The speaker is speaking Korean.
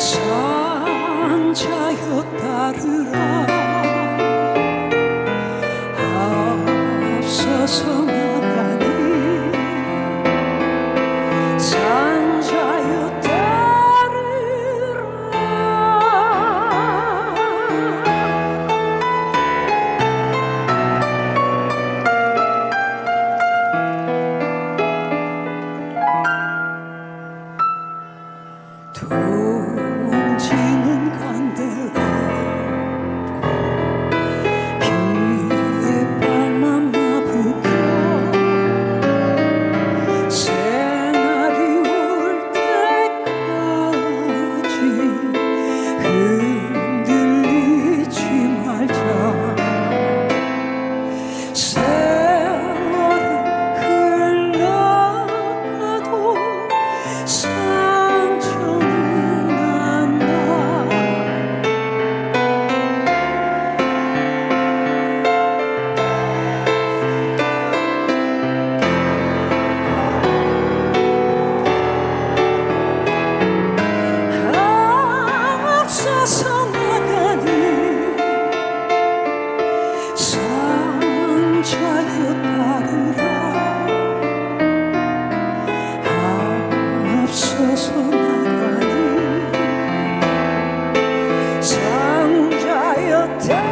산자여 따르라 앞서서 나가니 산자여 따르라 동지는 간대로 귀에 발만 마부겨 새날이 올 때까지 흔들리지 말자 세월은 흘러가도 상처는 안다 앞서서 나가니 산자여 따르라 앞서서 나가니 산자여 따르라